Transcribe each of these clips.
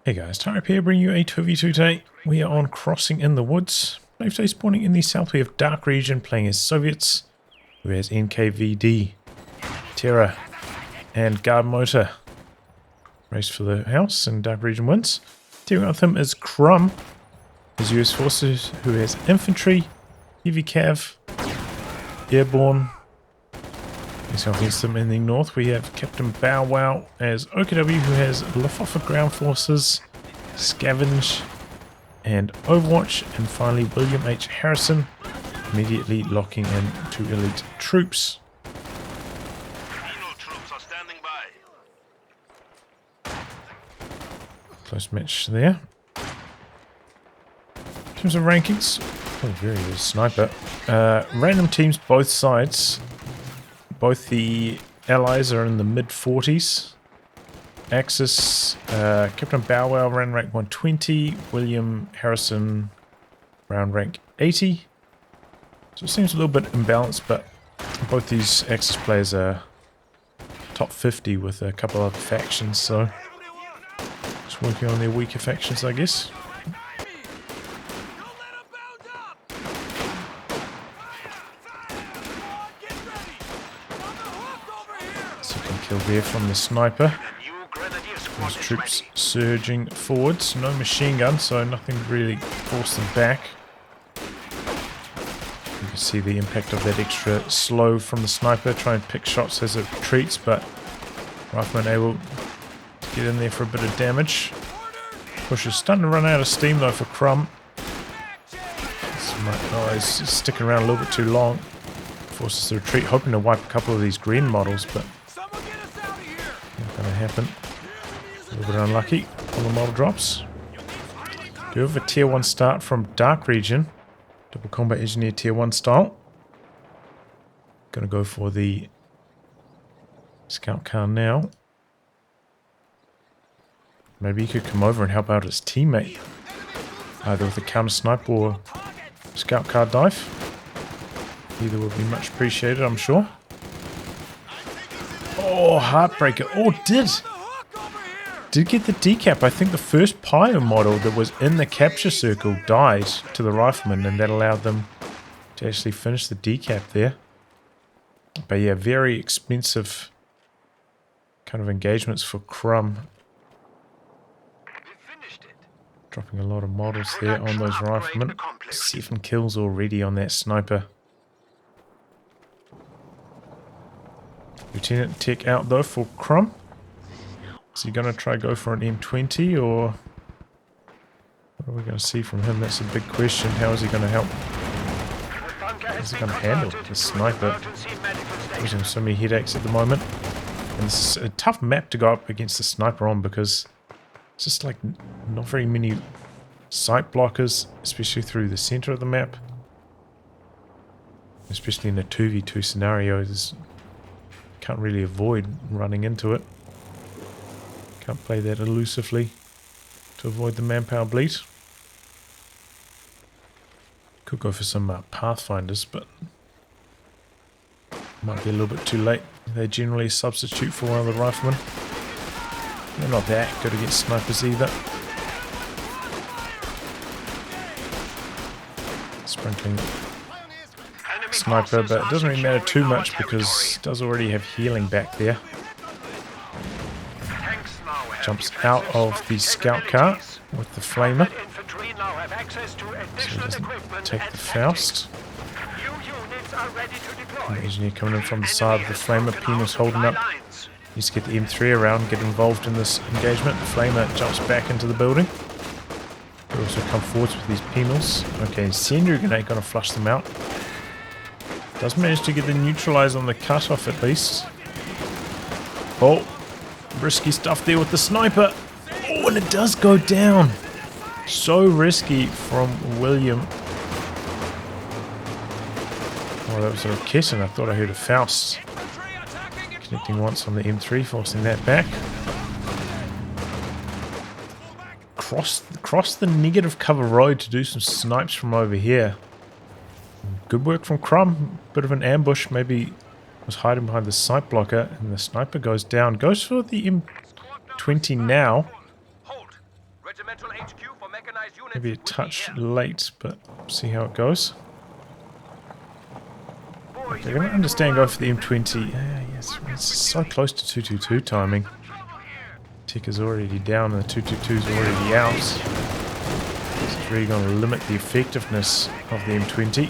Hey guys, Tarek here, bringing you a 2v2 today. We are on Crossing in the Woods. Play today spawning in the south. We have DarkRegion playing as Soviets, who has NKVD, Terror, and Guard Motor. Race for the house, and DarkRegion wins. Teaming up with him is Crumb, his US forces, who has Infantry, Heavy Cav, Airborne. So against them in the north, we have CptBowow as OKW, who has Luftwaffe ground forces, Scavenge, and Overwatch, and finally William H. Harrison, immediately locking in to elite troops. Troops are standing by. Close match there. In terms of rankings, oh, very good sniper. Random teams both sides. Both the allies are in the mid-40s. Axis, CptBowow round rank 120, William Harrison round rank 80. So it seems a little bit imbalanced, but both these Axis players are top 50 with a couple of factions, so just working on their weaker factions, I guess. Kill there from the sniper. Those troops surging forwards. No machine gun, so nothing to really force them back. You can see the impact of that extra slow from the sniper. Try and pick shots as it retreats, but Rifleman able to get in there for a bit of damage. Push is starting to run out of steam though for Crumb. He's sticking around a little bit too long. Forces to retreat, hoping to wipe a couple of these green models, but going to happen. A little bit unlucky. All the model drops. Do have a tier 1 start from DarkRegion. Double combat engineer tier 1 style. Going to go for the scout car now. Maybe he could come over and help out his teammate. Either with a counter snipe or scout car dive. Either would be much appreciated, I'm sure. Oh, Heartbreaker. Oh, did get the decap. I think the first Pyre model that was in the capture circle died to the Rifleman, and that allowed them to actually finish the decap there. But yeah, very expensive kind of engagements for Crumb. Dropping a lot of models there on those Riflemen. 7 kills already on that sniper. Lieutenant Tech out though for Crumb. Is he going to try go for an M20 or what are we going to see from him? That's a big question. How is he going to help? How is he going to handle the sniper? Causing so many headaches at the moment. And this is a tough map to go up against the sniper on because it's just like not very many sight blockers, especially through the center of the map. Especially in a 2v2 scenario, there's can't really avoid running into it. Can't play that elusively to avoid the manpower bleed. Could go for some Pathfinders, but might be a little bit too late. They generally substitute for one of the Riflemen. They're not that good against snipers either. Sprinkling sniper, but it doesn't really matter too much because it does already have healing back there. Jumps out of the scout car with the flamer, so he doesn't take the Faust. And the engineer coming in from the side of the flamer. Penal's holding up. Needs to get the M3 around, get involved in this engagement. The flamer jumps back into the building. They also come forwards with these penals. Okay, incendiary grenade going to flush them out. Does manage to get the neutralize on the cutoff at least. Oh, risky stuff there with the sniper. Oh, and it does go down. So risky from William. Oh, that was a Kessin. I thought I heard a Faust. Connecting once on the M3, forcing that back. Cross the negative cover road to do some snipes from over here. Good work from Crumb. Bit of an ambush. Maybe was hiding behind the sight blocker, and the sniper goes down. Goes for the M20 now. Maybe a touch late, but see how it goes. Okay, I can understand go for the M20. Yes, it's so close to 222 timing. Tick is already down and the 222 is already out. It's really going to limit the effectiveness of the M20.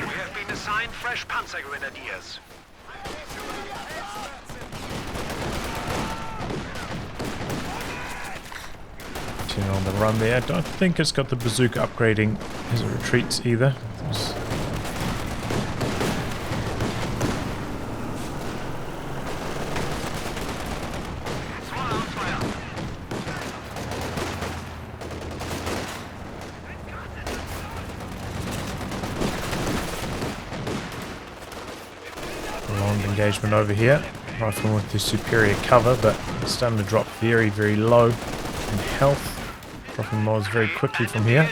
We have been assigned fresh Panzer Grenadiers. On the run there. I don't think it's got the bazooka upgrading as it retreats either. Prolonged engagement over here. Rifleman with the superior cover, but it's starting to drop very, very low in health. Dropping mods very quickly from here.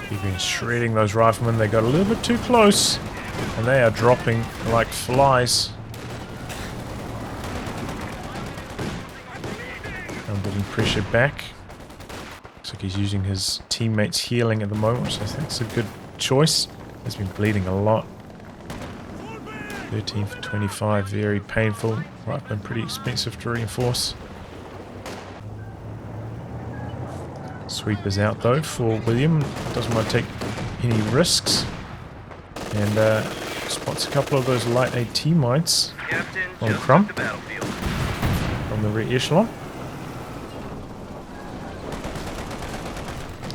He's been shredding those riflemen. They got a little bit too close, and they are dropping like flies. I'm getting pressure back. Looks like he's using his teammates' healing at the moment, which I think is a good choice. He's been bleeding a lot. 13 for 25, very painful. Rifleman pretty expensive to reinforce. Sweepers out though for William. Doesn't want to take any risks. And spots a couple of those light AT mines on Crumb from the rear echelon.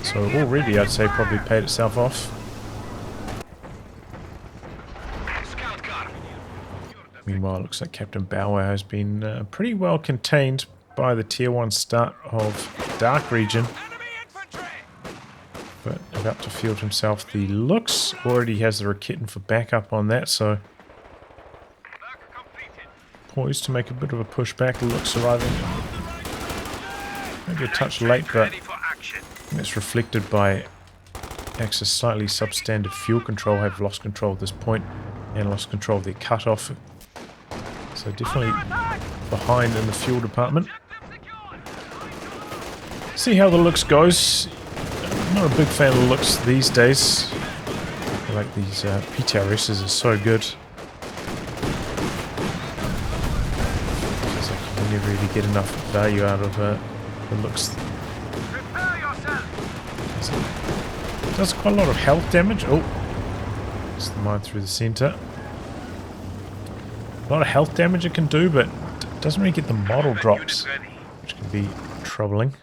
So already I'd say probably paid itself off. Meanwhile, it looks like CptBowow has been pretty well contained by the tier 1 start of DarkRegion. But about to field himself the looks. Already has the Rakitten for backup on that, so poised to make a bit of a pushback. Looks arriving. Maybe a touch late, but it's reflected by Axis slightly substandard fuel control. Have lost control at this point and lost control of their cutoff. So definitely behind in the fuel department. See how the looks goes. I'm not a big fan of the looks these days. I like these PTRSs are so good. Feels like you can never really get enough value out of the looks. Does quite a lot of health damage. Oh, it's the mine through the center. A lot of health damage it can do, but it doesn't really get the model drops, which can be troubling.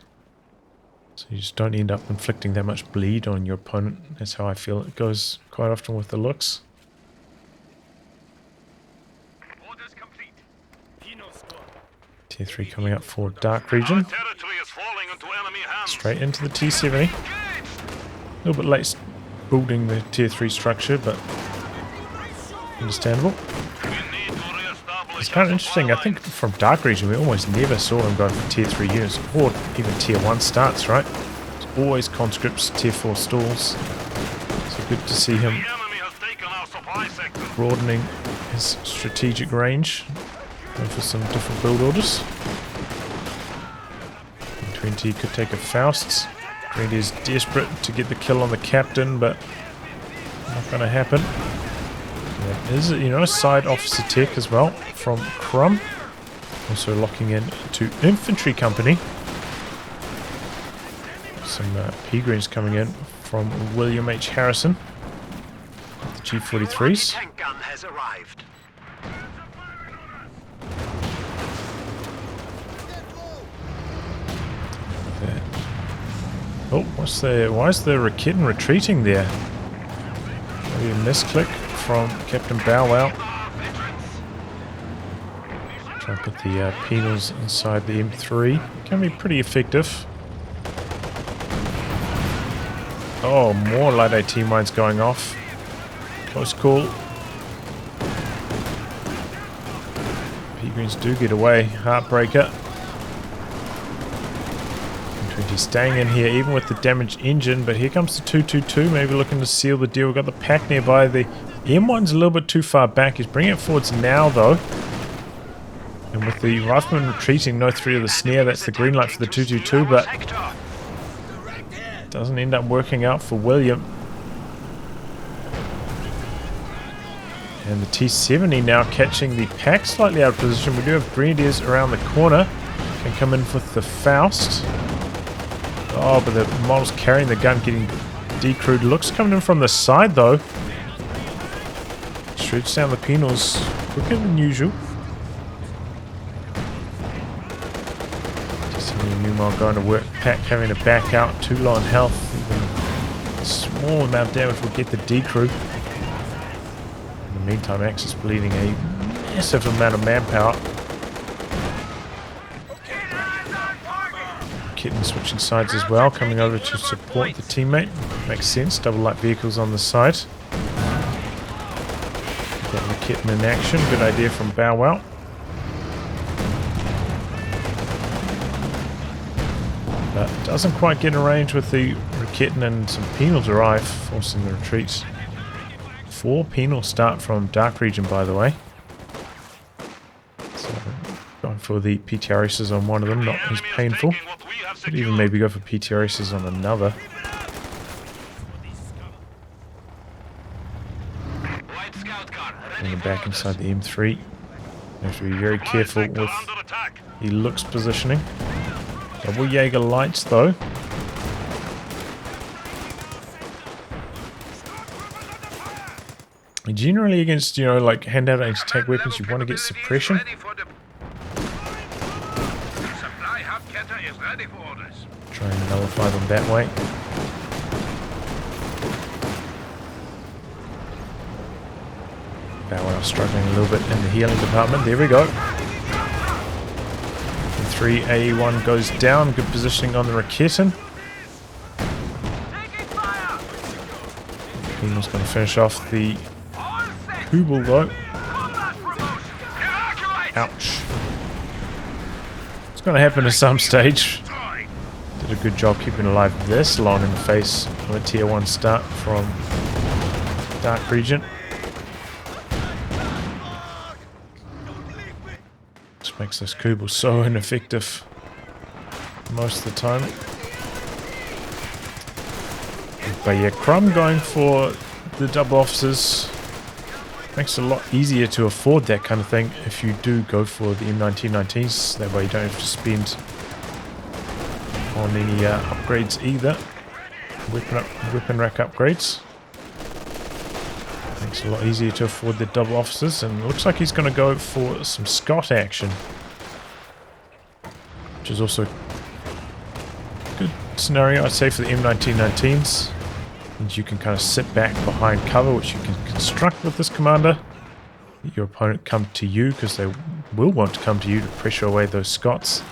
So you just don't end up inflicting that much bleed on your opponent. That's how I feel it goes quite often with the looks. Tier 3 coming up for DarkRegion. Straight into the T70. A little bit late building the tier 3 structure, but understandable. It's kind of interesting. I think from DarkRegion we almost never saw him going for tier 3 units, or even tier 1 starts, right? It's always conscripts, tier 4 stalls. So good to see him broadening his strategic range. Going for some different build orders. 20 could take a Faust. 20 is desperate to get the kill on the captain, but not going to happen. There is, a side officer tech as well from Crumb. Also locking in to Infantry company. Some P-Greens coming in from William H. Harrison. The G43s. Tank gun has arrived. Oh, why is the Rakitten retreating there? Maybe a misclick from CptBowow. Try and put the penals inside the M3. Can be pretty effective. Oh, more light AT mines going off. Close call. P-Greens do get away. Heartbreaker. He's staying in here even with the damaged engine, but here comes the 222, maybe looking to seal the deal. We've got the pack nearby. The M1's a little bit too far back. He's bringing it forwards now though. And with the rifleman retreating, no threat of the snare, that's the green light for the 222, but doesn't end up working out for William. And the T-70 now catching the pack slightly out of position. We do have Grenadiers around the corner. Can come in with the Faust. Oh, but the model's carrying the gun, getting decrewed. Looks coming in from the side though. Shoots down the penals quicker than usual. Meanwhile, going to work. Pack having to back out, too low on health. Even a small amount of damage will get the decrew. In the meantime, Axis bleeding a massive amount of manpower. Kitten switching sides as well, coming over to support the teammate. Makes sense. Double light vehicles on the side. Getting the Kitten in action. Good idea from Bowow. But doesn't quite get in range with the Kitten, and some penals arrive, forcing the retreat. 4 penals start from DarkRegion, by the way. So, going for the PTRSs on one of them, not as painful. Could even maybe go for PTRSs on another. And back inside the M3. You have to be very careful with the looks positioning. Double Jaeger lights though. Generally against, you know, like handout anti-tank weapons, you want to get suppression. Try and nullify them that way. Bowow struggling a little bit in the healing department. There we go. 3 AE1 goes down. Good positioning on the Raketen. Penal's going to finish off the Kubel though. Ouch. It's going to happen at some stage. Did a good job keeping alive this long in the face of a tier 1 start from DarkRegion. Just makes this Kubel so ineffective most of the time. But yeah, Crumb going for the double officers makes it a lot easier to afford that kind of thing if you do go for the M1919s. That way you don't have to spend on any upgrades either. Weapon rack upgrades. Makes it a lot easier to afford the double officers, and it looks like he's going to go for some Scott action, which is also a good scenario, I'd say, for the M1919s. And you can kind of sit back behind cover, which you can construct with this commander. Let your opponent come to you, because they will want to come to you to pressure away those Scots.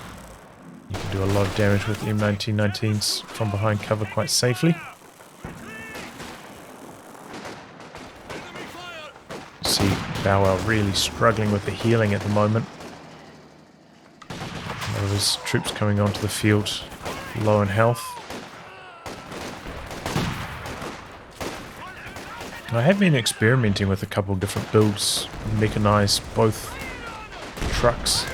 You can do a lot of damage with the M1919s from behind cover quite safely. See Bowow really struggling with the healing at the moment. A lot of his troops coming onto the field low in health. I have been experimenting with a couple of different builds, mechanize both trucks.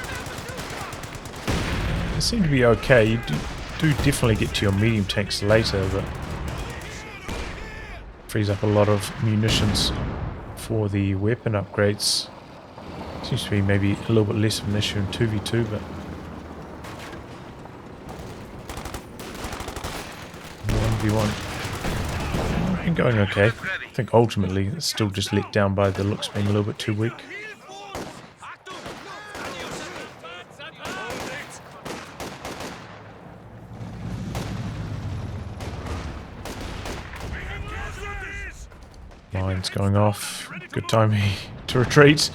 They seem to be okay. You do definitely get to your medium tanks later, but frees up a lot of munitions for the weapon upgrades. Seems to be maybe a little bit less of an issue in 2v2, but 1v1 and going okay. I think ultimately it's still just let down by the looks being a little bit too weak. Mines going off. Good timing to retreat.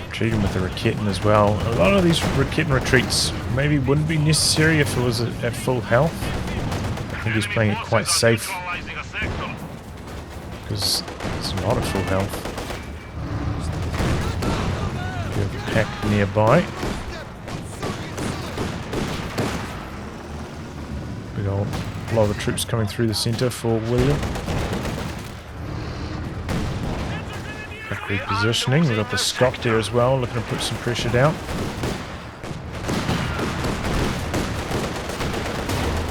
Retreating with the Raketen as well. A lot of these Raketen retreats maybe wouldn't be necessary if it was at full health. I think he's playing it quite safe because it's not at full health. You have a pack nearby. Big old lot of troops coming through the centre for William. Back repositioning. We've got the Scot there as well, looking to put some pressure down.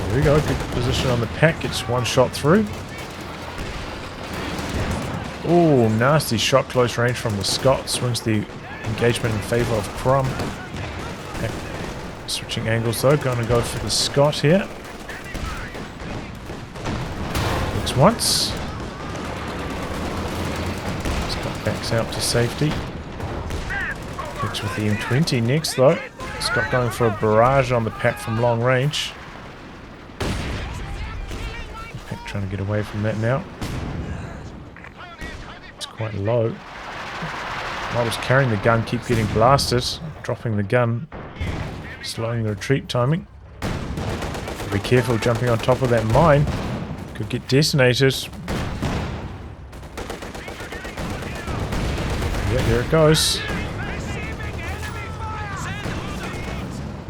There we go, good position on the pack, gets one shot through. Oh, nasty shot close range from the Scot. Swings the engagement in favour of Crumb. Switching angles though, going to go for the Scot here. Looks once. Scot backs out to safety. Looks with the M20 next though. Scot going for a barrage on the pack from long range. Pack trying to get away from that now. It's quite low. Models carrying the gun keep getting blasted. Dropping the gun. Slowing the retreat timing. Be careful jumping on top of that mine. Could get detonated. Yeah, there it goes.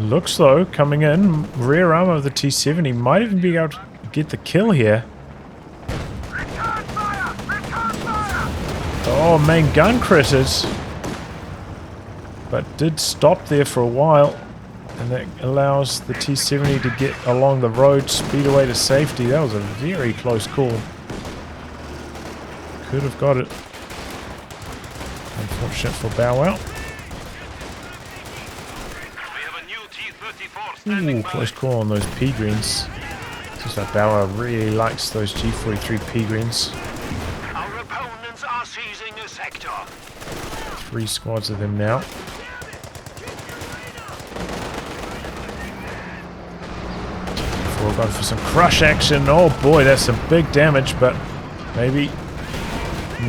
Looks though, coming in, rear arm of the T-70 might even be able to get the kill here. Oh, main gun critted. But did stop there for a while. And that allows the T-70 to get along the road, speed away to safety. That was a very close call. Could have got it. Unfortunate for Bowow. Ooh, close call on those pea greens. Seems like Bowow really likes those G43 pea greens. Our opponents are seizing a sector. 3 squads of them now. We're going for some crush action. Oh boy, that's some big damage, but maybe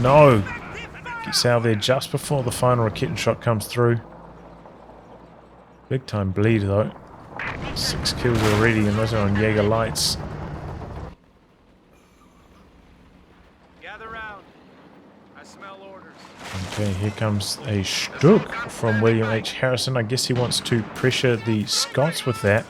no. Gets out there just before the final raketing shot comes through. Big time bleed though. 6 kills already, and those are on Jaeger lights. Gather round. I smell orders. Okay, here comes a Stuk from William H. Harrison. I guess he wants to pressure the Scots with that.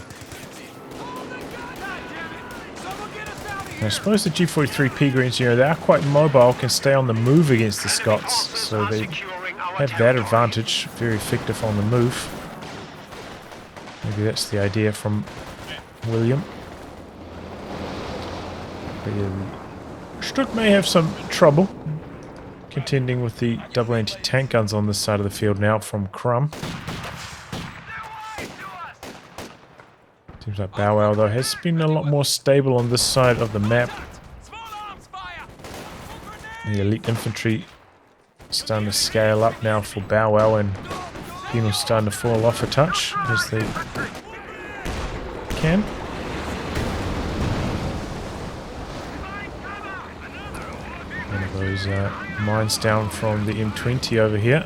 I suppose the G43 pea greens, you know, they are quite mobile, can stay on the move against the Scots, so they have that advantage, very effective on the move. Maybe that's the idea from William. But yeah, Stuk may have some trouble contending with the double anti-tank guns on this side of the field now from Crumb. Seems like Bowow though has been a lot more stable on this side of the map. The elite infantry starting to scale up now for Bowow, and Penal's starting to fall off a touch as they can. One of those mines down from the M20 over here.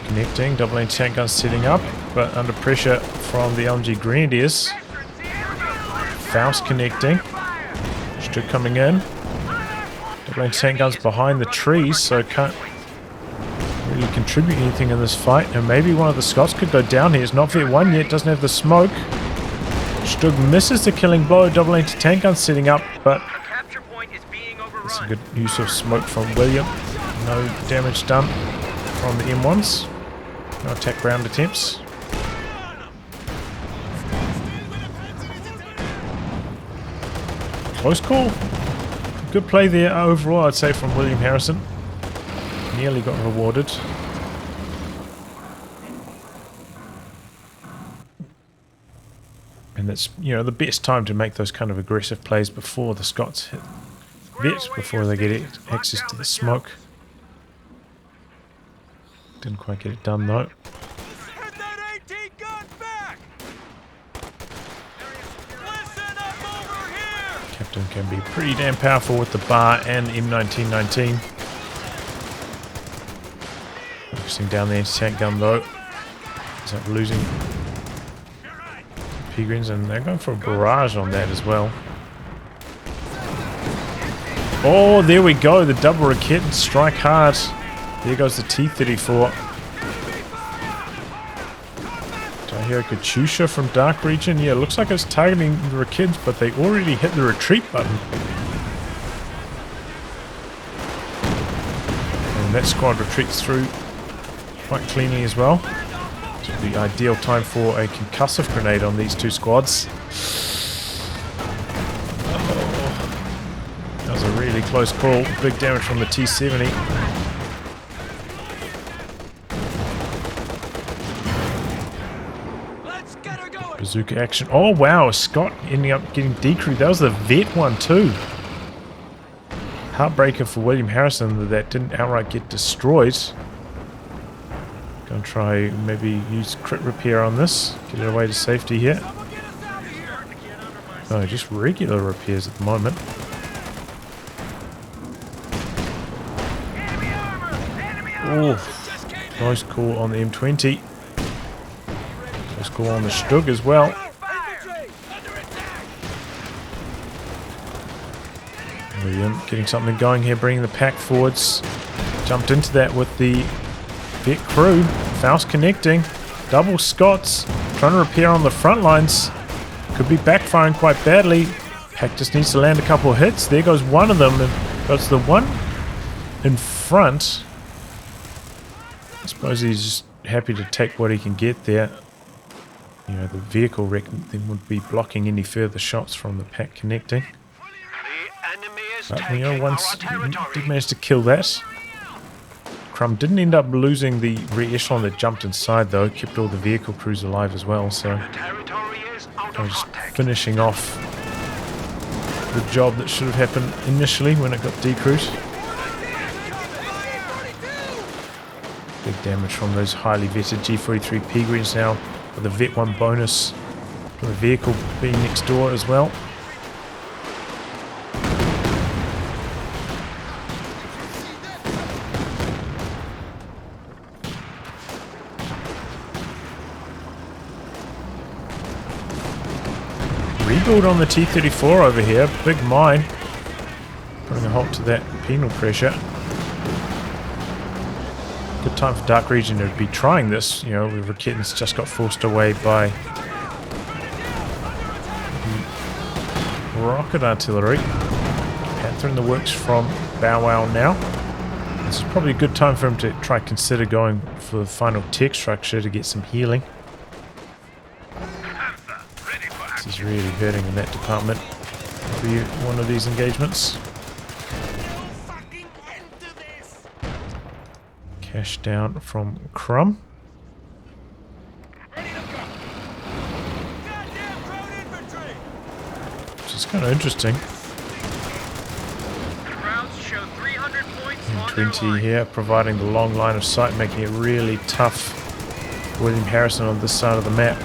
Connecting, double anti-tank guns setting up, but under pressure from the LMG Grenadiers. Faust connecting. Stuk coming in. Double anti-tank guns behind the trees, so can't really contribute anything in this fight. And maybe one of the Scots could go down here. It's not V1 yet, doesn't have the smoke. Stuk misses the killing blow. Double anti-tank guns setting up, but it's a good use of smoke from William. No damage done from the M1s. No attack ground attempts. Close call. Good play there overall, I'd say, from William Harrison. Nearly got rewarded. And that's, you know, the best time to make those kind of aggressive plays before the Scots hit vet, before they get access to the smoke. Didn't quite get it done though. Captain can be pretty damn powerful with the bar and M1919. Focusing down the anti-tank gun though. Ends up losing pea greens, and they're going for a barrage on that as well. Oh, there we go. The double raket and strike hard. There goes the T-34. Do I Here, Katyusha from DarkRegion. Yeah, looks like it's targeting the kids, but they already hit the retreat button. And that squad retreats through quite cleanly as well. So the ideal time for a concussive grenade on these two squads. Oh, that was a really close call. Big damage from the T-70. Bazooka action. Oh wow, Scott ending up getting decrewed. That was the vet one too. Heartbreaker for William Harrison that didn't outright get destroyed. Gonna try maybe use crit repair on this. Get it away to safety here. No, just regular repairs at the moment. Oh, nice call on the M20. Nice call on the Stug as well. William getting something going here, bringing the pack forwards. Jumped into that with the Vet crew. Faust connecting. Double Scots. Trying to repair on the front lines. Could be backfiring quite badly. Pack just needs to land a couple of hits. There goes one of them. And that's the one in front. I suppose he's just happy to take what he can get there. You know, the vehicle wreck then would be blocking any further shots from the pack connecting. But you know, once did manage to kill that. Crumb didn't end up losing the rear echelon that jumped inside though, kept all the vehicle crews alive as well, so just finishing off the job that should have happened initially when it got decrewed. Big damage from those highly vetted G43 P-Greens now, with the Vet 1 bonus for the vehicle being next door as well. Rebuild on the T-34 over here, big mine, putting a halt to that penal pressure. Good time for DarkRegion to be trying this. You know, the Raketans just got forced away by rocket artillery. Panther in the works from Bowow now. This is probably a good time for him to try consider going for the final tech structure to get some healing. This is really hurting in that department. Be one of these engagements. Cash down from Crumb. Which is kind of interesting. M20 here, providing the long line of sight, making it really tough for William Harrison on this side of the map.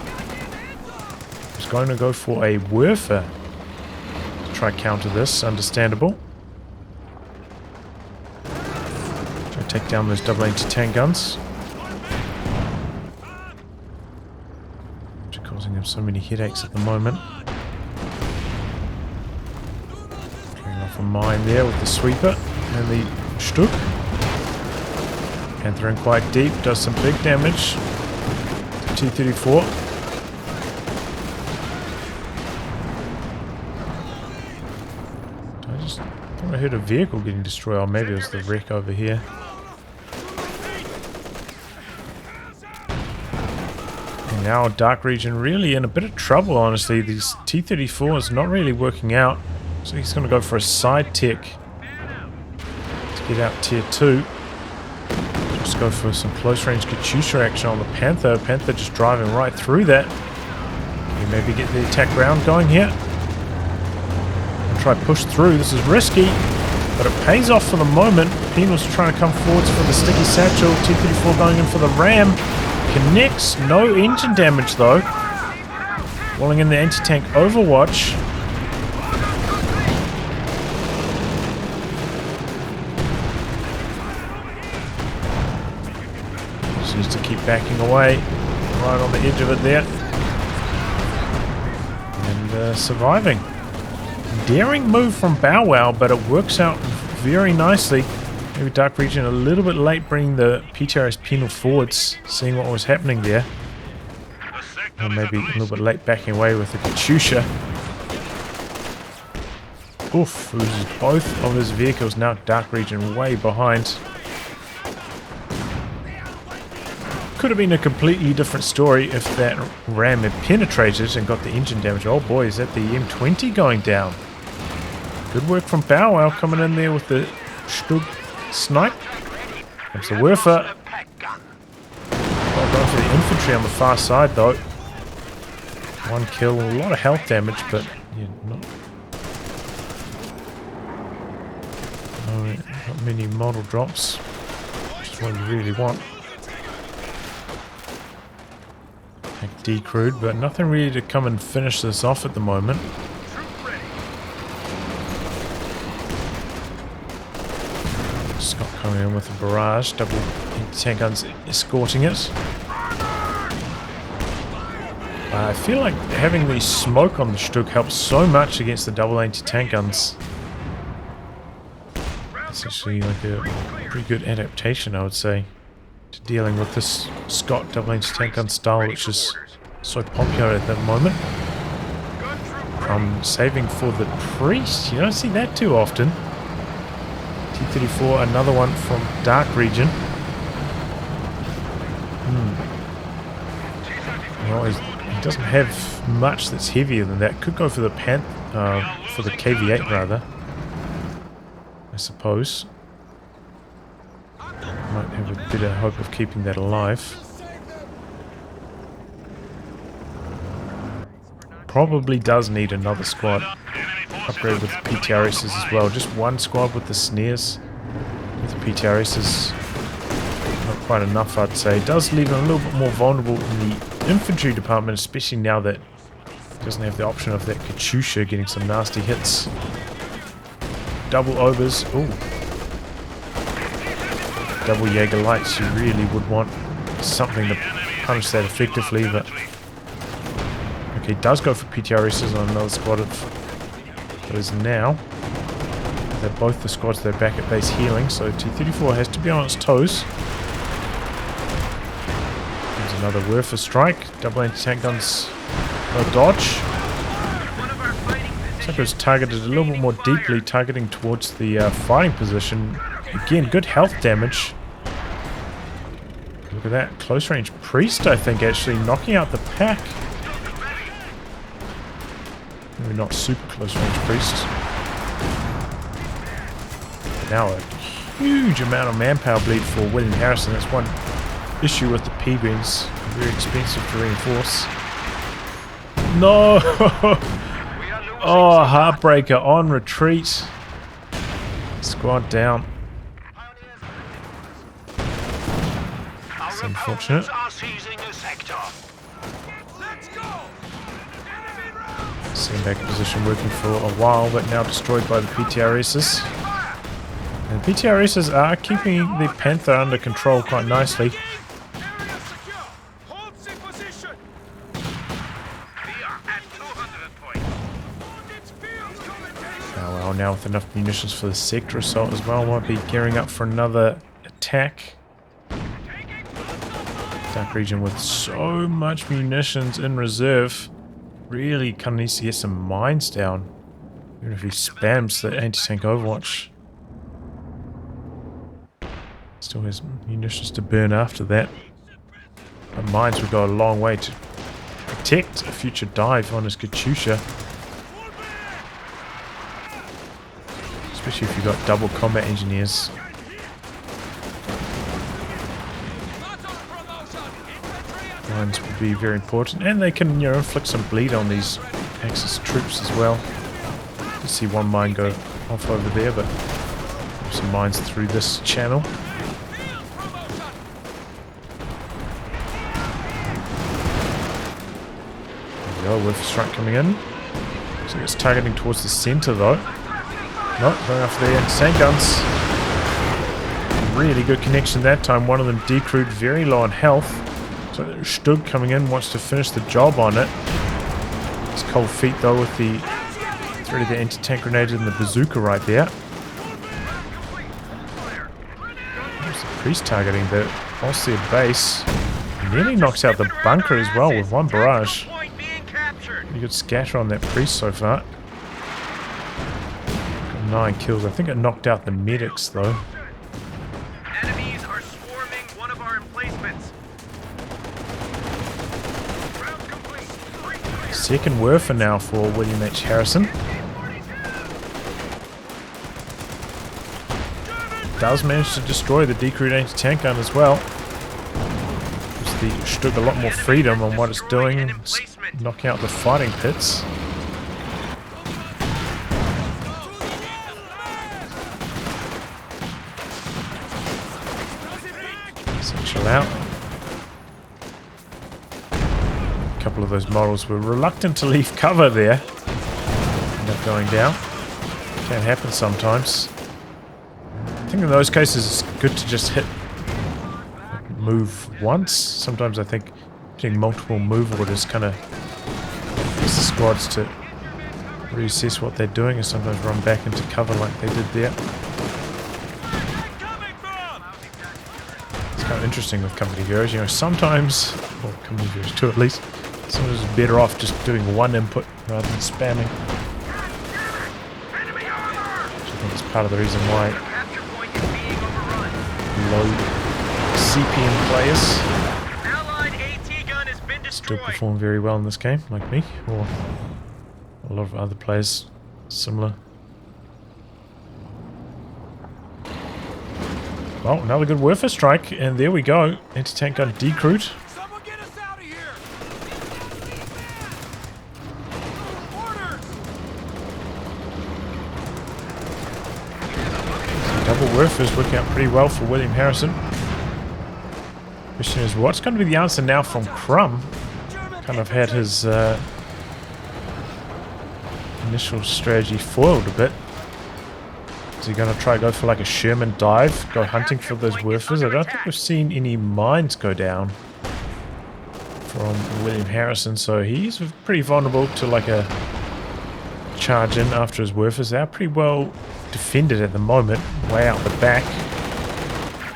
He's going to go for a Werfer to try counter this, understandable. Take down those double anti-tank guns, which are causing him so many headaches at the moment. Clearing off a mine there with the sweeper and the Stug. Panther in quite deep, does some big damage. T-34. I thought I heard a vehicle getting destroyed, or maybe it was the wreck over here. Now DarkRegion really in a bit of trouble, honestly. These T-34 is not really working out. So he's going to go for a side tech to get out tier 2. Just go for some close range Katyusha action on the Panther. Panther just driving right through that. Can you maybe get the attack round going here? And try push through. This is risky, but it pays off for the moment. Penal's trying to come forwards for the sticky satchel. T-34 going in for the ram. Connects, no engine damage though. Walling in the anti-tank Overwatch. Just needs to keep backing away. Right on the edge of it there. And surviving. Daring move from Bowow, but it works out very nicely. Maybe DarkRegion a little bit late bringing the PTRS penal forwards, seeing what was happening there. Or maybe a little bit late backing away with the Katyusha. Oof, loses both of his vehicles. Now DarkRegion way behind. Could have been a completely different story if that ram had penetrated and got the engine damage. Oh boy, is that the M20 going down? Good work from Bowow coming in there with the Stug snipe. Comes the Werfer. Well done for the infantry on the far side though. One kill, a lot of health damage, but yeah, not many model drops. Which is what you really want. Decrewed, but nothing really to come and finish this off at the moment. Scott coming in with a barrage, double tank guns escorting it. I feel like having the smoke on the Stug helps so much against the double anti-tank guns. It's actually like a pretty good adaptation, I would say, to dealing with this Scott double anti-tank gun style, which is so popular at the moment. Saving for the priest. You don't see that too often. T-34, another one from DarkRegion. Well, he doesn't have much that's heavier than that. Could go for the for the KV-8 rather, I suppose. Might have a bit of hope of keeping that alive. Probably does need another squad. Upgrade with the PTRSs as well. Just one squad with the snares. With the PTRSs, not quite enough, I'd say. Does leave him a little bit more vulnerable in the infantry department, especially now that he doesn't have the option of that Katyusha getting some nasty hits. Double overs. Ooh. Double Jaeger lights. You really would want something to punish that effectively, but okay, does go for PTRSs on another squad of those now. They're both the squads, they're back at base healing, so T-34 has to be on its toes. There's another Werfer strike. Double anti-tank guns, no dodge. Looks like it was targeted a little bit more deeply, targeting towards the fighting position. Again, good health damage. Look at that, close range priest, I think, actually knocking out the pack. Maybe not super close range priest. Now a huge amount of manpower bleed for William Harrison. That's one issue with the P-beams. Very expensive to reinforce. No! Oh, heartbreaker on retreat. Squad down. That's unfortunate. Seen back in position working for a while, but now destroyed by the PTRSs. And the PTRSs are keeping the Panther under control quite nicely. Well, now with enough munitions for the sector assault as well, might be gearing up for another attack. DarkRegion with so much munitions in reserve. Really kind of needs to get some mines down. Even if he spams the anti-tank Overwatch. Still has munitions to burn after that. But mines would go a long way to protect a future dive on his Katyusha. Especially if you've got double combat engineers. Mines would be very important. And they can, you know, inflict some bleed on these Axis troops as well. You see one mine go off over there, but some mines through this channel. With strike coming in. So it's targeting towards the center though. Nope, going after the anti-tank guns. Really good connection that time. One of them decrewed, very low on health. So Stug coming in, wants to finish the job on it. It's cold feet though with the threat of the anti-tank grenade and the bazooka right there. There's the priest targeting the Ostheer base. Nearly knocks out the bunker as well with one barrage. Point being captured. Pretty good scatter on that priest so far. Got 9 kills. I think it knocked out the medics though. Enemies are swarming one of our emplacements. Round complete. Second Werfer now for William H. Harrison. Does manage to destroy the decrewed anti-tank gun as well. Gives the Stug a lot more freedom on what it's doing. Knocking out the fighting pits. Chill out. A couple of those models were reluctant to leave cover there. End up going down. Can happen sometimes. I think in those cases it's good to just move once. Sometimes I think doing multiple move orders kind of gets the squads to reassess what they're doing and sometimes run back into cover like they did there. It's kind of interesting with company heroes, you know, sometimes, or company heroes too at least, sometimes it's better off just doing one input rather than spamming. Which I think is part of the reason why low CPM players still perform very well in this game, like me, or a lot of other players similar. Well, another good Werfer strike, and there we go. Anti-tank gun decrewed. Someone get us out of here. Double Werfers working out pretty well for William Harrison. Question is, what's going to be the answer now from Crumb? Kind of had his initial strategy foiled a bit. Is he going to try to go for like a Sherman dive? Go hunting for those Werfers? I don't think we've seen any mines go down from William Harrison, so he's pretty vulnerable to like a charge in after his Werfers. They are pretty well defended at the moment, way out the back.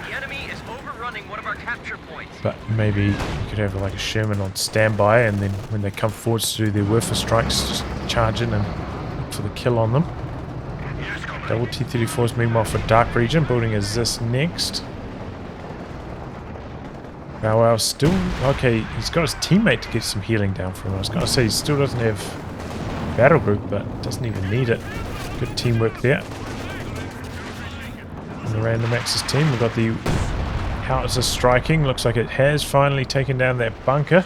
The enemy is overrunning one of our capture points. But maybe you could have like a Sherman on standby, and then when they come forward to do their Werfer strikes, just charge in and look for the kill on them. Double T-34s meanwhile for DarkRegion, building a Zis next. Bowow still... okay, he's got his teammate to get some healing down for him. I was going to say he still doesn't have battle group, but doesn't even need it. Good teamwork there. On the Random Axis team, we've got the howitzer striking. Looks like it has finally taken down that bunker.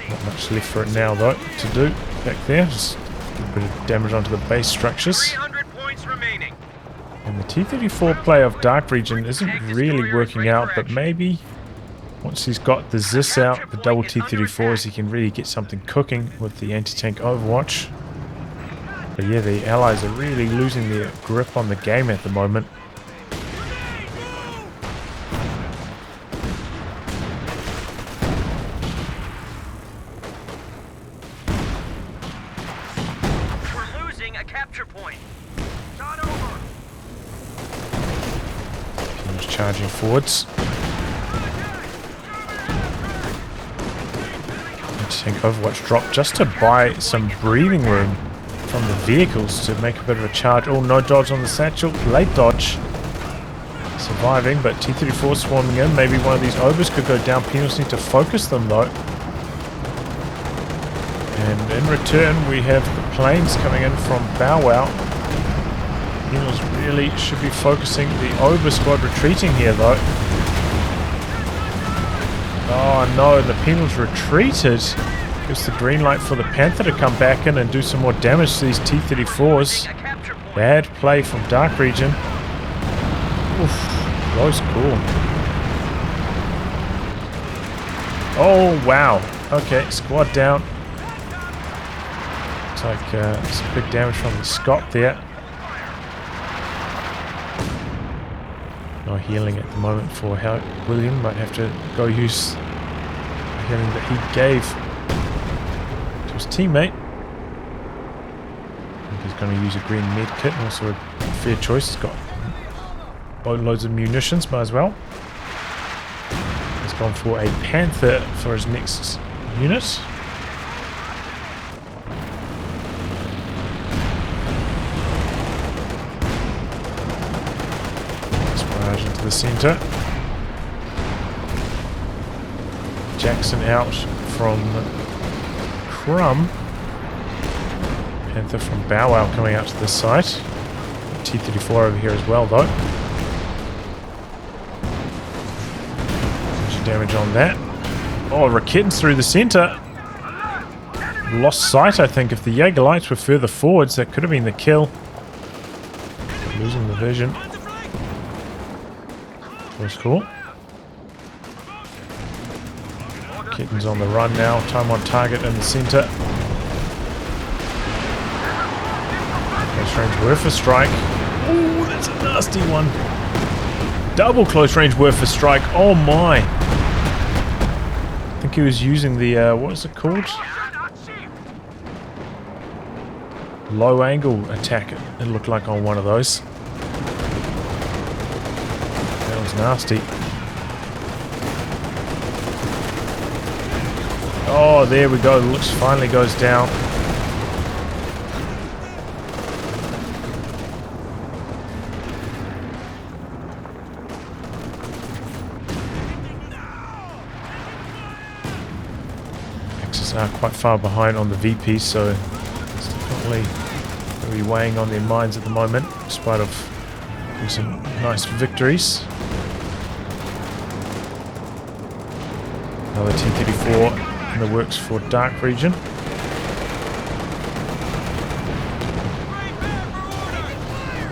Not much left for it now, though, to do back there. Just a bit of damage onto the base structures. 300 points remaining. And the T-34 play of DarkRegion isn't really working out, but maybe once he's got the Zis out, the double T-34s, he can really get something cooking with the anti-tank Overwatch. But yeah, the allies are really losing their grip on the game at the moment. We're losing a capture point. Start over. He's charging forwards. Anti-tank Overwatch drop just to buy some breathing room from the vehicles to make a bit of a charge. Oh, no dodge on the satchel. Late dodge. Surviving, but T-34 swarming in. Maybe one of these overs could go down. Penals need to focus them, though. And in return, we have the planes coming in from Bowow. Penals really should be focusing the over squad retreating here, though. Oh, no, the Penals retreated. Gives the green light for the Panther to come back in and do some more damage to these T-34s. Bad play from DarkRegion. Oof, close call. Oh, wow. Okay, squad down. Looks like some big damage from the Scott there. No healing at the moment for William. Might have to go use the healing that he gave his teammate. He's going to use a green med kit, also a fair choice. He's got boatloads of munitions, might as well. He's gone for a Panther for his next unit. Barrage into the center. Jackson out from Crumb. Panther from CptBowow coming out to this side. T-34 over here as well, though. Much damage on that. Oh, Raketins through the center. Lost sight, I think. If the Jaeger lights were further forwards, that could have been the kill. Losing the vision. That's cool. Raketins on the run now. Time on target in the center. Close range Werfer strike. Oh, that's a nasty one. Double close range Werfer strike. Oh my. I think he was using the, what is it called? Low angle attack, it looked like on one of those. That was nasty. Oh, there we go. Looks finally goes down. Are quite far behind on the VP, so it's definitely going to be weighing on their minds at the moment, in spite of some nice victories. Another T-34 in the works for DarkRegion.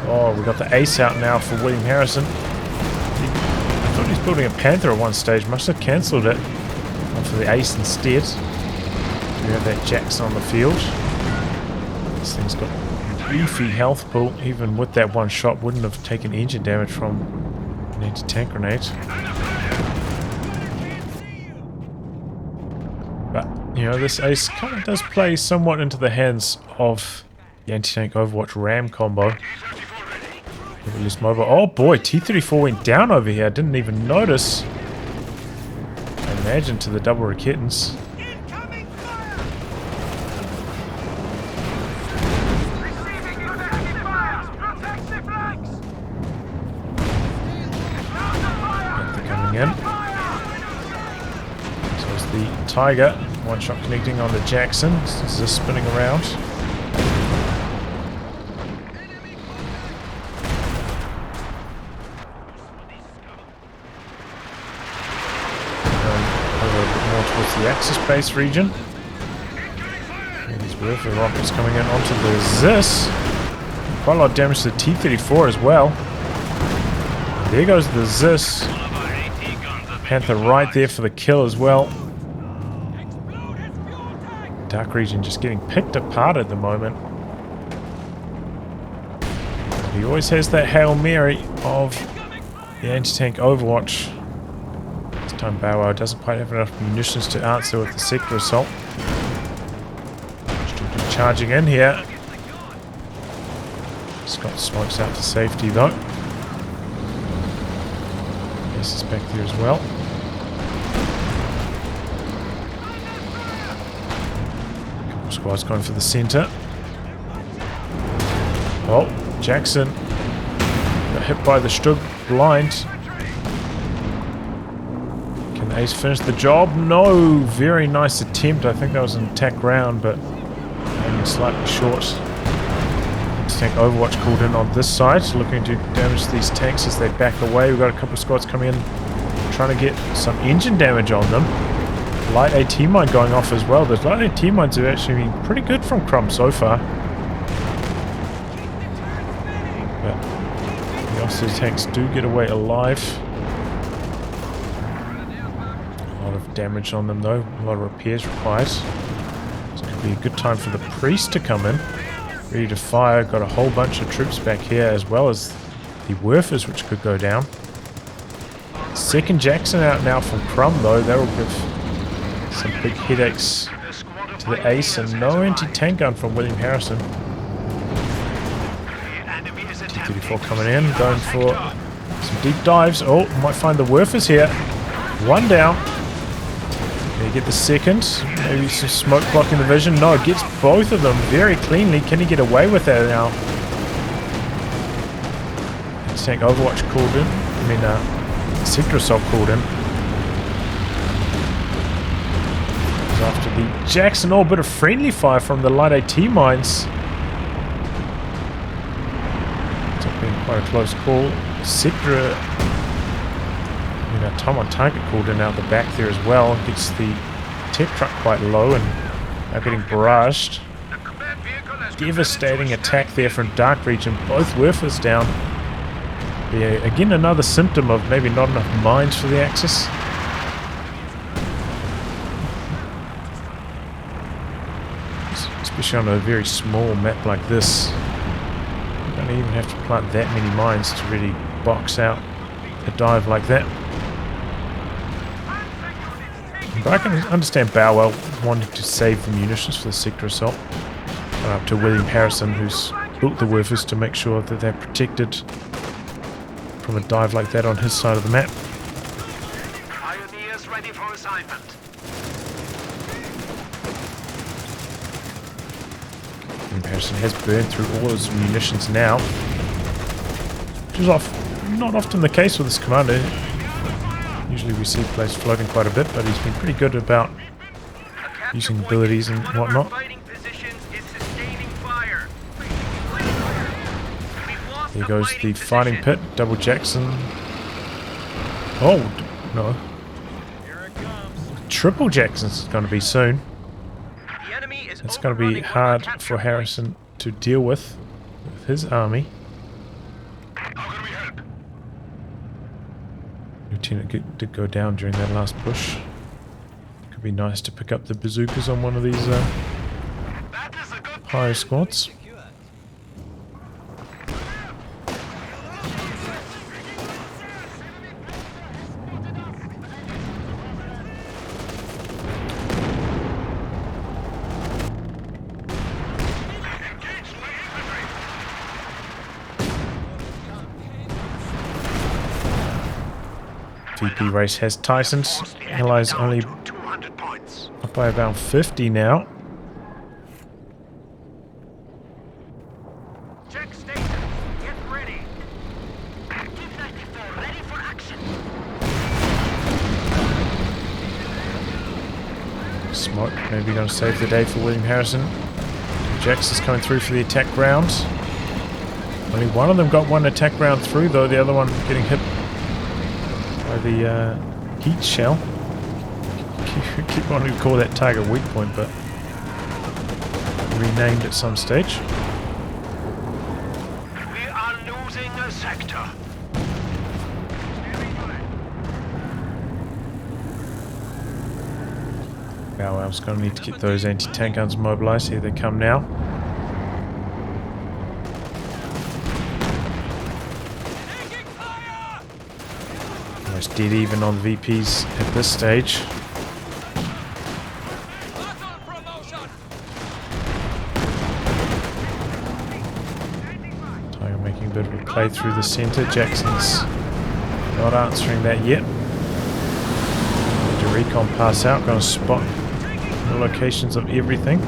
Oh, we got the ace out now for William Harrison. I thought he was building a Panther at one stage, must have cancelled it. Went for the ace instead. We have that Jackson on the field. This thing's got beefy health pool. Even with that one shot, wouldn't have taken engine damage from an anti-tank grenade. But, you know, this ace kind of does play somewhat into the hands of the anti-tank Overwatch RAM combo. Release mobile. Oh boy, T-34 went down over here. I didn't even notice. Imagine to the double Raketins. In. So it's the Tiger, one shot connecting on the Jackson. This is spinning around. Over a bit more towards the Axis base region. And these Werfer rockets coming in onto the Zis. Quite a lot of damage to the T-34 as well. There goes the Zis. Panther right there for the kill as well. DarkRegion just getting picked apart at the moment. He always has that Hail Mary of the anti-tank Overwatch. This time CptBowow doesn't quite have enough munitions to answer with the sector assault. Still charging in here. Scott smokes out to safety though. Ace is back there as well. Squad's going for the center. Oh, Jackson got hit by the Stug blind. Can Ace finish the job? No! Very nice attempt. I think that was an attack round, but only slightly short. Tank Overwatch called in on this side, looking to damage these tanks as they back away. We've got a couple of squads coming in, trying to get some engine damage on them. Light AT mine going off as well. Those light AT mines have actually been pretty good from Crumb so far. But the Ostheer tanks do get away alive. A lot of damage on them though, a lot of repairs required. This could be a good time for the priest to come in. Ready to fire. Got a whole bunch of troops back here as well as the Werfers which could go down. Second Jackson out now from Crumb though. That will give some big headaches to the ace, and no anti-tank gun from William Harrison. T-34 coming in, going for some deep dives. Oh, might find the Werfers here. One down. Can he get the second? Maybe some smoke blocking the vision. No, gets both of them very cleanly. Can he get away with that now? Tank Overwatch called in. I mean, Sector Assault called in. After the Jackson, oh, bit of friendly fire from the light AT mines. It's been quite a close call. Sector, time on target called in out the back there as well. Gets the tech truck quite low and now getting barraged. Devastating attack there from DarkRegion. Both Werfers down. Yeah, again, another symptom of maybe not enough mines for the Axis. Especially on a very small map like this. You don't even have to plant that many mines to really box out a dive like that. But I can understand Bowow wanting to save the munitions for the sector assault. And up to William Harrison, who's built the Werfers to make sure that they're protected from a dive like that on his side of the map. Pioneers ready for assignment. Harrison has burned through all his munitions now, which is not often the case with this commander. Usually we see players floating quite a bit, but he's been pretty good about using abilities and whatnot. There goes the fighting pit, double Jackson. Oh, no. Triple Jackson's going to be soon. It's going to be hard for Harrison to deal with his army. Lieutenant did go down during that last push. Could be nice to pick up the bazookas on one of these higher squads. VP race has tightened. Allies only up by about 50 now. Check station. Get ready. T-34 ready for action. Smoke maybe going to save the day for William Harrison. Jax is coming through for the attack round. Only one of them got one attack round through though, the other one getting hit by the heat shell. Keep wanting to call that target weak point, but renamed at some stage. We are losing a sector. Bowow's going to need to get those anti-tank guns mobilized. Here they come now. Almost dead even on the VPs at this stage. Tiger making a bit of a play through the center. Jackson's not answering that yet. The recon pass out, going to spot the locations of everything.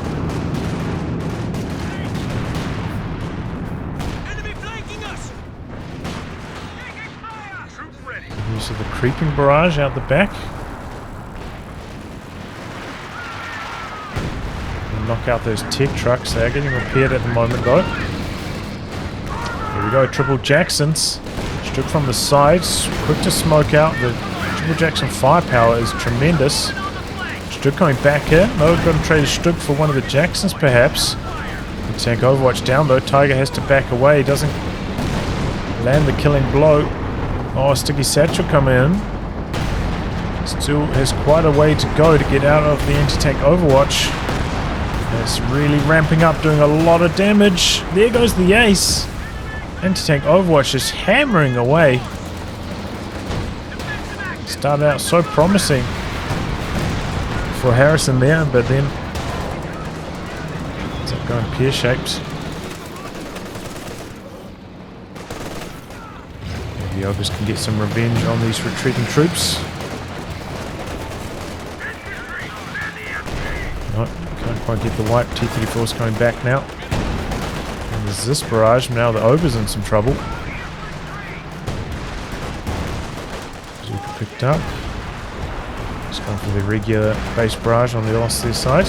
Use of the creeping barrage out the back. And knock out those tech trucks. They are getting repaired at the moment though. Here we go, triple Jacksons. Struck from the sides, quick to smoke out. The triple Jackson firepower is tremendous. Struck coming back in. No, got to trade a Struck for one of the Jacksons perhaps. The tank Overwatch down though. Tiger has to back away. Doesn't land the killing blow. Oh, Sticky Satchel come in. Still has quite a way to go to get out of the anti-tank Overwatch. It's really ramping up, doing a lot of damage. There goes the ace. Anti-tank Overwatch is hammering away. Started out so promising for Harrison there, but then it's going pear-shaped. Maybe Ogres can get some revenge on these retreating troops. No, can't quite get the wipe. T-34's coming back now. And there's this barrage. Now the Ogre's in some trouble. Zuka picked up. Just going for the regular base barrage on the Ostheer side.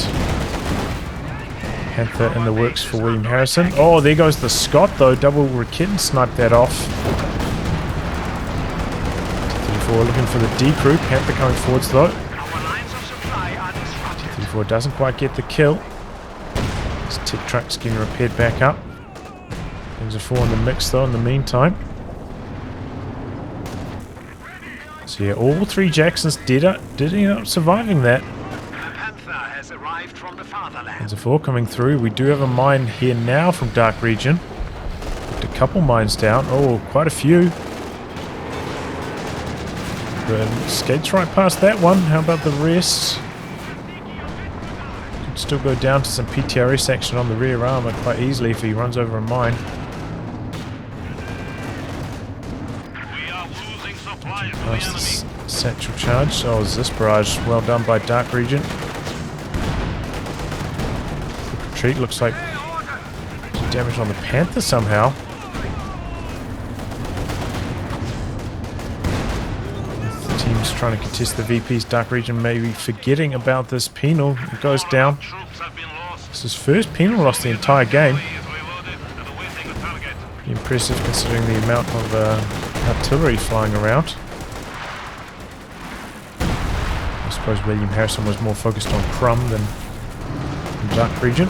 Panther in the works for William Harrison. Oh, there goes the Scott though. Double Kitten sniped that off. 34 looking for the D crew. Panther coming forwards though. 34 doesn't quite get the kill. This Tit truck's getting repaired back up. There's a 4 in the mix though in the meantime. So yeah, all 3 Jacksons did end up surviving that. There's a 4 coming through. We do have a mine here now from DarkRegion. Put a couple mines down. Oh, quite a few. But skates right past that one. How about the rest? Could still go down to some PTRS action on the rear armor quite easily if he runs over a mine. Past the satchel charge. Oh, is this barrage well done by DarkRegion? Retreat looks like some damage on the Panther somehow. The team's trying to contest the VPs. DarkRegion maybe forgetting about this penal. It goes down. This is first penal lost the entire game. Pretty impressive considering the amount of artillery flying around. I suppose William Harrison was more focused on Crumb than DarkRegion.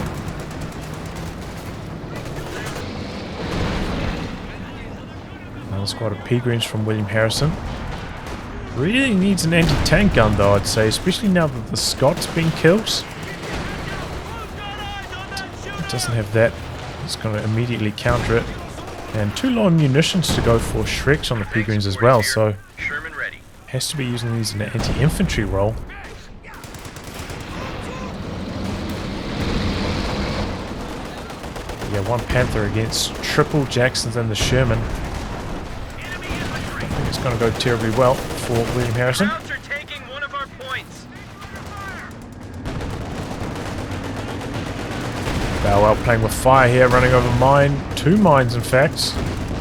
Another squad of P-Greens from William Harrison. Really needs an anti-tank gun though, I'd say, especially now that the Scott's been killed. It doesn't have that. It's going to immediately counter it. And 2 low on munitions to go for Shreks on the P-Greens as well, so has to be using these in an anti-infantry role. Yeah, 1 Panther against triple Jacksons and the Sherman. I think it's going to go terribly well for William Harrison. Bowow playing with fire here, running over mine. 2 mines in fact.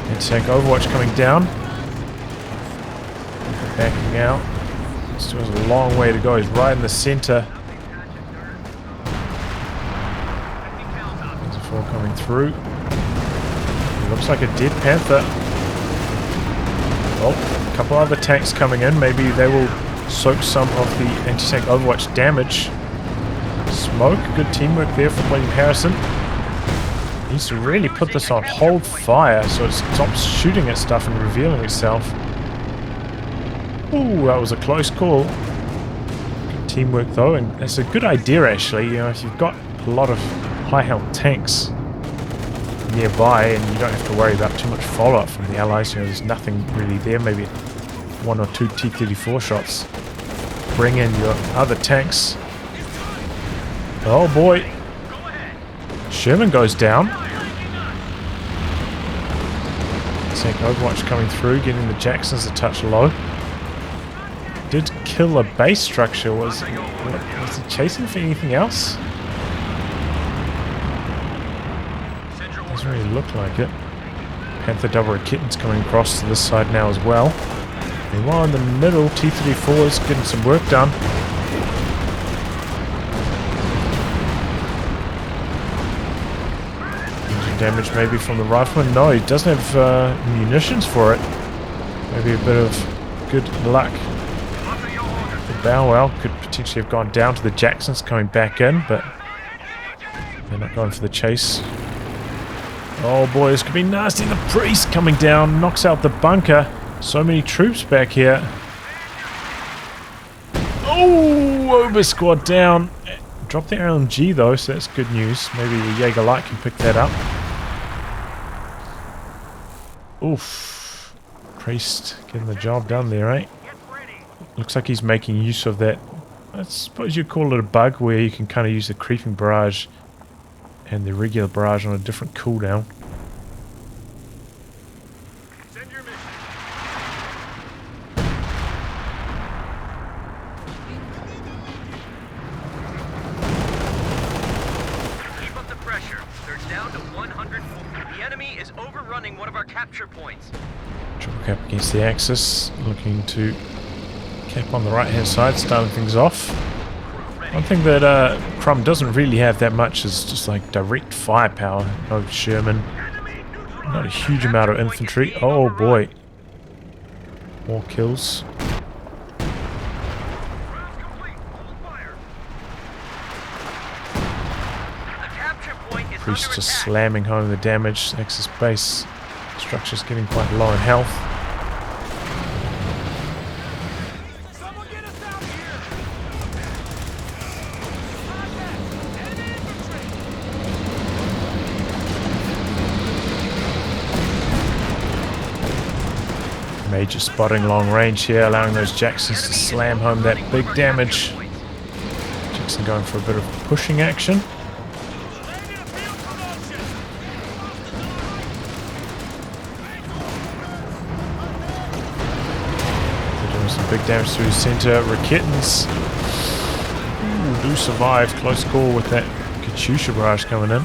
Anti-tank Overwatch coming down. Backing out. Still has a long way to go. He's right in the center. There's a 4 coming through. It looks like a dead Panther. Oh, a couple other tanks coming in. Maybe they will soak some of the anti-tank Overwatch damage. Smoke. Good teamwork there from William Harrison. He needs to really put this on hold fire so it stops shooting at stuff and revealing itself. Ooh, that was a close call. Good teamwork though, and that's a good idea actually. You know, if you've got a lot of high health tanks nearby and you don't have to worry about too much follow-up from the allies, you know, there's nothing really there, maybe 1 or 2 T-34 shots. Bring in your other tanks. Oh boy. Sherman goes down. Tank Overwatch coming through, getting the Jacksons a touch low. Did kill a base structure. Was he chasing for anything else? Doesn't really look like it. Panther double Kitten's coming across to this side now as well. Meanwhile in the middle, T-34 is getting some work done. Damage maybe from the rifleman. No, he doesn't have munitions for it. Maybe a bit of good luck. Bowow could potentially have gone down to the Jacksons coming back in, but they're not going for the chase. Oh boy, this could be nasty. The priest coming down, knocks out the bunker. So many troops back here. Oh, Over squad down. Dropped the LMG though, so that's good news. Maybe the Jaeger Light can pick that up. Oof. Priest getting the job done there, eh? Looks like he's making use of that. I suppose you'd call it a bug where you can kind of use the creeping barrage and the regular barrage on a different cooldown. enemy is overrunning one of our capture points. Triple cap against the Axis, looking to cap on the right hand side, starting things off. One thing that Crumb doesn't really have that much is just like direct firepower. No Sherman, not a huge amount of infantry. Oh boy, more kills. Priest just slamming home the damage. Axis base structure's getting quite low in health. Major spotting long range here, allowing those Jacksons to slam home that big damage. Jackson going for a bit of pushing action. Big damage to his center. Rakitans do survive. Close call with that Katyusha barrage coming in.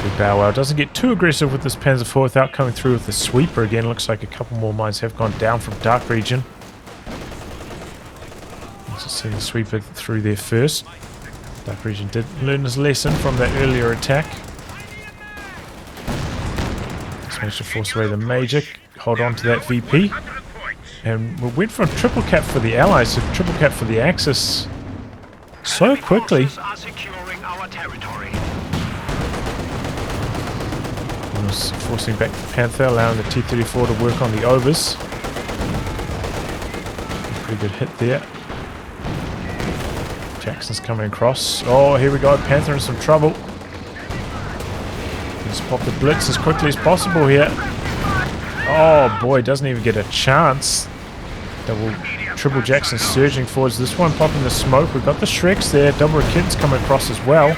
CptBowow doesn't get too aggressive with this Panzer IV without coming through with the sweeper again. Looks like a couple more mines have gone down from DarkRegion. Let's just see the sweeper through there first. DarkRegion did learn his lesson from that earlier attack. Just managed to force away the Major. Hold on to that VP, and we went from triple cap for the Allies to triple cap for the Axis so quickly. Forcing back the Panther, allowing the T-34 to work on the overs. Pretty good hit there. Jackson's coming across. Oh, here we go. Panther in some trouble. Let's pop the blitz as quickly as possible here. Oh boy, doesn't even get a chance. Double, triple Jackson surging forwards. This one popping the smoke. We've got the Shreks there. Double Rakitans coming across as well.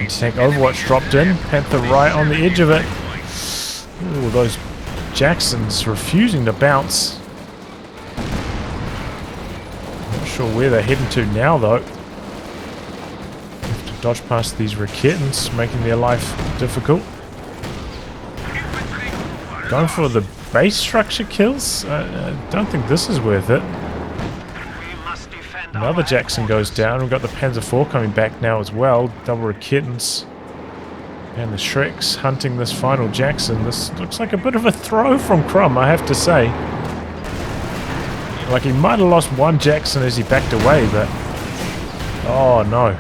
Tank Overwatch dropped in. Panther right on the edge of it. Ooh, those Jacksons refusing to bounce. Not sure where they're heading to now though. Have to dodge past these Rakitans, making their life difficult. Going for the base structure kills? I don't think this is worth it. Another Jackson goes down. We've got the Panzer IV coming back now as well. Double Rakitans. And the Shreks hunting this final Jackson. This looks like a bit of a throw from Crumb, I have to say. Like he might have lost one Jackson as he backed away, but... oh no.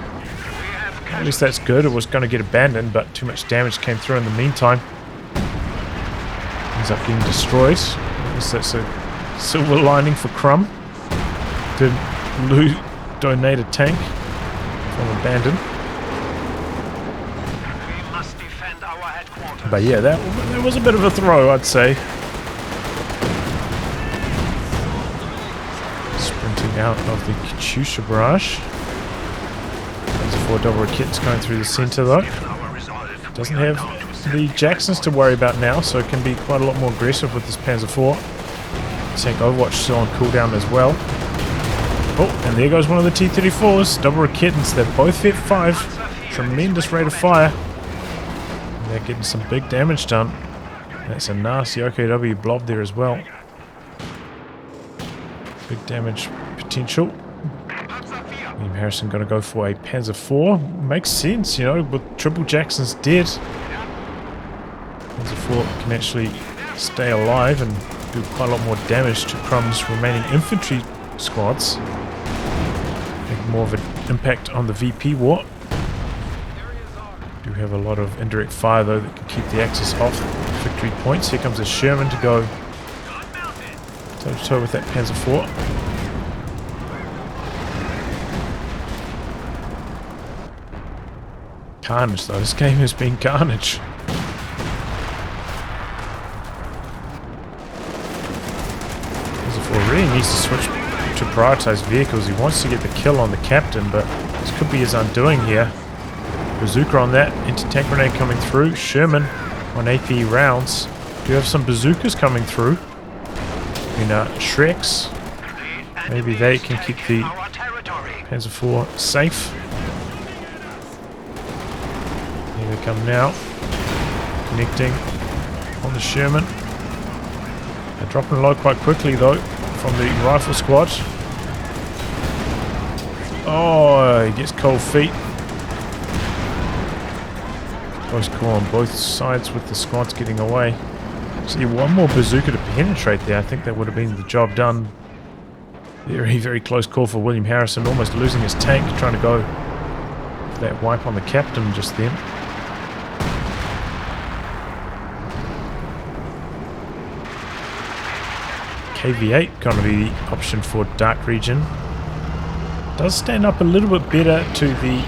At least that's good. It was going to get abandoned, but too much damage came through in the meantime. Ends up being destroyed. I guess that's a silver lining for Crumb. Did donate a tank from abandon. But yeah, that was a bit of a throw, I'd say. Sprinting out of the Katyusha barrage. There's a 4 double Rakitans going through the center though. Doesn't have the Jacksons to worry about now, so it can be quite a lot more aggressive with this Panzer IV. Tank Overwatch still on cooldown as well. Oh, and there goes one of the T-34s. Double Rakitans, they're both hit 5. Tremendous rate of fire. And they're getting some big damage done. That's a nasty OKW blob there as well. Big damage potential. William Harrison going to go for a Panzer IV. Makes sense, you know, with triple Jacksons dead. Panzer IV can actually stay alive and do quite a lot more damage to Crumb's remaining infantry squads. Make more of an impact on the VP war. Do have a lot of indirect fire though that can keep the Axis off victory points. Here comes a Sherman to go toe to toe with that Panzer IV. Carnage though, this game has been carnage. Really needs to switch to prioritize vehicles. He wants to get the kill on the captain, but this could be his undoing here. Bazooka on that, anti-tank grenade coming through. Sherman on AP rounds. Do have some bazookas coming through. Shreks. Maybe they can keep the Panzer IV safe. There they come now. Connecting on the Sherman. They're dropping low quite quickly though from the rifle squad. Oh, he gets cold feet. Close call on both sides with the squads getting away. See, one more bazooka to penetrate there. I think that would have been the job done. Very, very close call for William Harrison, almost losing his tank, trying to go for that wipe on the captain just then. KV8 going to be the option for DarkRegion. Does stand up a little bit better to the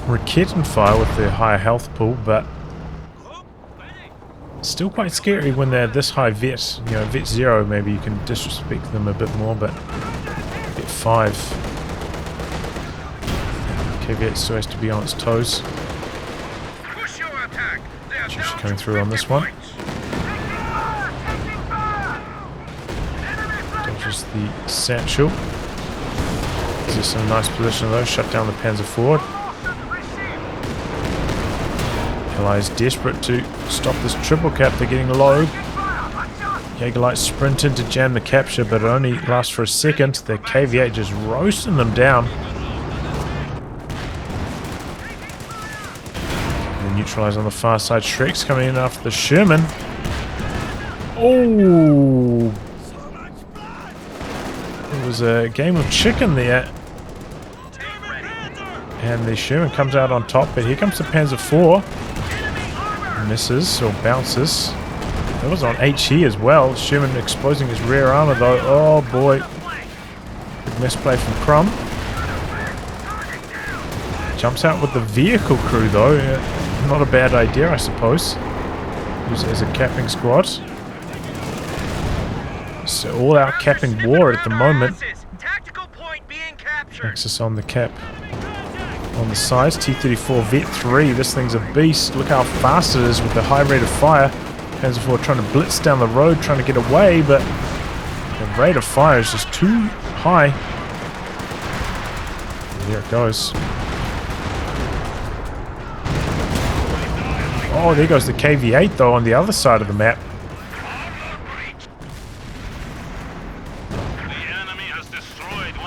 Raketten fire with the higher health pool, but still quite scary when they're this high vet. You know, vet 0, maybe you can disrespect them a bit more, but vet 5. KV8 still has to be on its toes. Just coming through on this one. Dodges the satchel. Is this in a nice position though? Shut down the Panzer forward. Allies desperate to stop this triple cap. They're getting low. Jaegerlights sprint in to jam the capture, but it only lasts for a second. The KV8 just roasting them down. And neutralize on the far side. Shrek's coming in after the Sherman. Oh! It was a game of chicken there. And the Sherman comes out on top, but here comes the Panzer IV. Misses or bounces. That was on HE as well. Sherman exposing his rear armor though. Oh boy. Big misplay from Crumb. Jumps out with the vehicle crew though. Not a bad idea, I suppose. Use it as a capping squad. So all out capping war at the moment. Axis on the cap. On the sides, T-34 Vet 3, this thing's a beast. Look how fast it is with the high rate of fire. Panzer IV trying to blitz down the road, trying to get away, but the rate of fire is just too high. And there it goes. Oh, there goes the KV8 though on the other side of the map.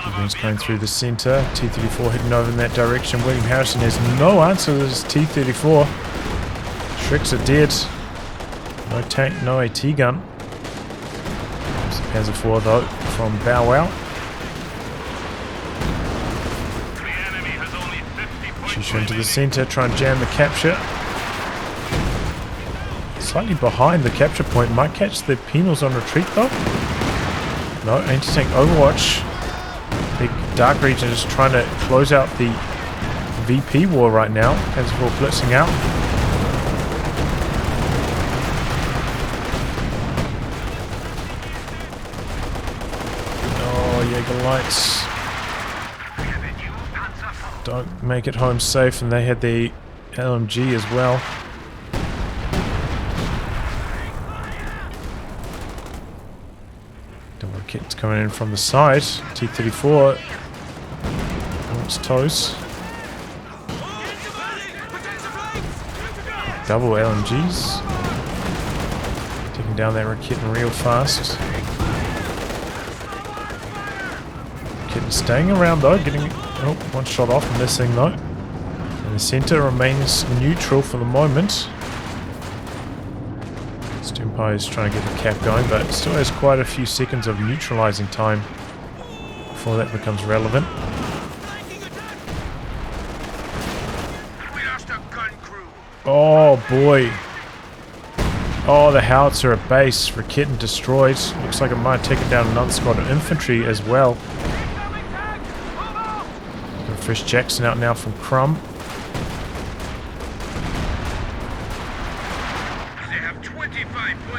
Everyone's going through the center. T-34 heading over in that direction. William Harrison has no answer to this T-34. Shreks are dead. No tank, no AT gun. There's the Panzer IV though from Bowow. Shoot into the center, try and jam the capture. Slightly behind the capture point. Might catch the penals on retreat though. No, anti-tank Overwatch. Big DarkRegion is trying to close out the VP war right now. Panzer IV blitzing out. Oh, Jaeger lights don't make it home safe, and they had the LMG as well. Rockets coming in from the side. T-34 on its toes. Double LMGs. Taking down that Raketten real fast. Raketten staying around though, getting one shot off, missing though. And the center remains neutral for the moment. Empire is trying to get the cap going, but it still has quite a few seconds of neutralizing time before that becomes relevant. Oh boy. Oh, the howitzer at base. Raketten destroyed. Looks like it might take it down another squad of infantry as well. Got fresh Jackson out now from Crumb.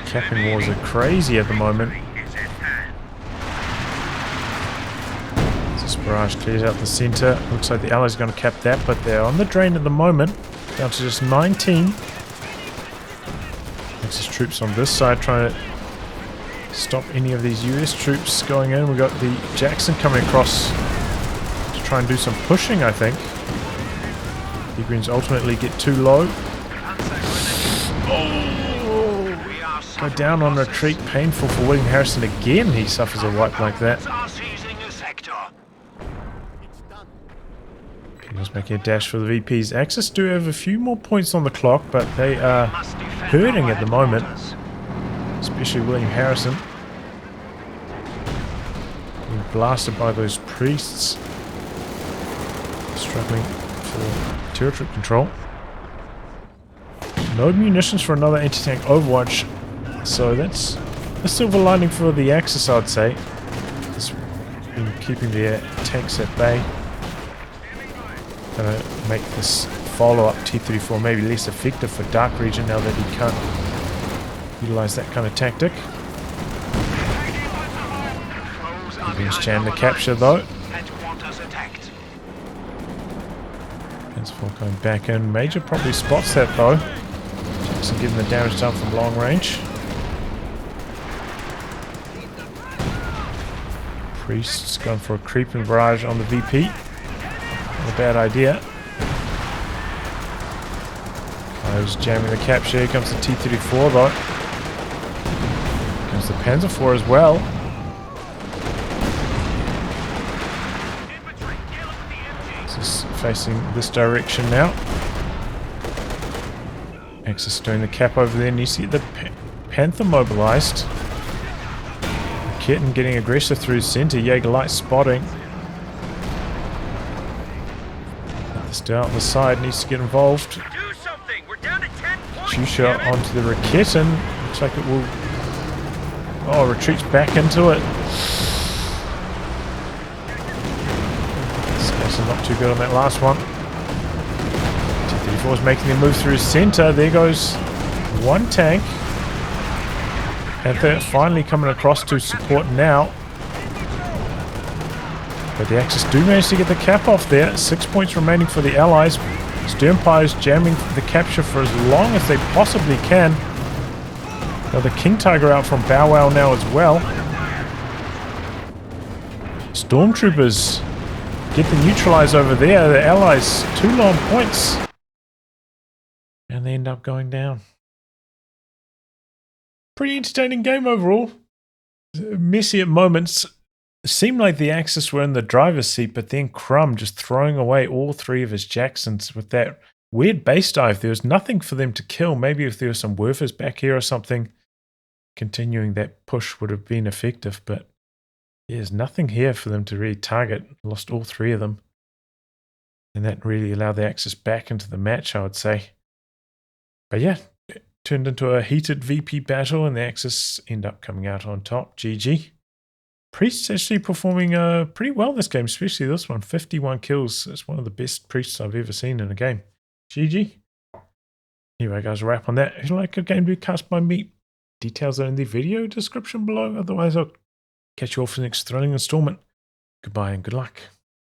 Capping wars are crazy at the moment. This barrage clears out the center. Looks like the Allies are going to cap that, but they're on the drain at the moment. Down to just 19. Axis troops on this side trying to stop any of these US troops going in. We've got the Jackson coming across to try and do some pushing, I think. The Greens ultimately get too low. Go down on retreat. Painful for William Harrison again. He suffers a wipe like that. Just making a dash for the VPs. Axis do have a few more points on the clock, but they are hurting at the moment. Especially William Harrison. Being blasted by those priests. Struggling for territory control. No munitions for another anti-tank Overwatch. So that's a silver lining for the Axis, I'd say. It's been keeping their tanks at bay. Gonna make this follow-up T-34 maybe less effective for DarkRegion now that he can't utilize that kind of tactic. Gives Chan the capture though. Pensful coming back in. Major probably spots that though. Jackson getting the damage done from long range. Priest's going for a creeping barrage on the VP. Not a bad idea. Kyle's jamming the capture. Here comes the T-34 though. Here comes the Panzer IV as well. This is facing this direction now. Axis doing the cap over there, and you see the Panther mobilized. Kitten getting aggressive through center. Jaeger Light spotting. Still out on the side, needs to get involved. Do something. We're down to 10 points. Shusha onto the Raketin. Looks like it will. Oh, retreats back into it. This guy's not too good on that last one. T-34 is making the move through center. There goes one tank. Panther finally coming across to support now. But the Axis do manage to get the cap off there. 6 points remaining for the Allies. Sternpires jamming the capture for as long as they possibly can. Now the King Tiger out from Bowow now as well. Stormtroopers get the neutralize over there. The Allies too low on points. And they end up going down. Pretty entertaining game overall. Messy at moments. It seemed like the Axis were in the driver's seat, but then Crumb just throwing away all three of his Jacksons with that weird base dive. There was nothing for them to kill. Maybe if there were some Werfers back here or something, continuing that push would have been effective, but there's nothing here for them to really target. Lost all three of them. And that really allowed the Axis back into the match, I would say. But yeah, it turned into a heated VP battle, and the Axis end up coming out on top. GG. Priests actually performing pretty well this game, especially this one. 51 kills. It's one of the best Priests I've ever seen in a game. GG. Anyway, guys, a wrap on that. If you like a game to be cast by me, details are in the video description below. Otherwise, I'll catch you all for the next thrilling installment. Goodbye and good luck.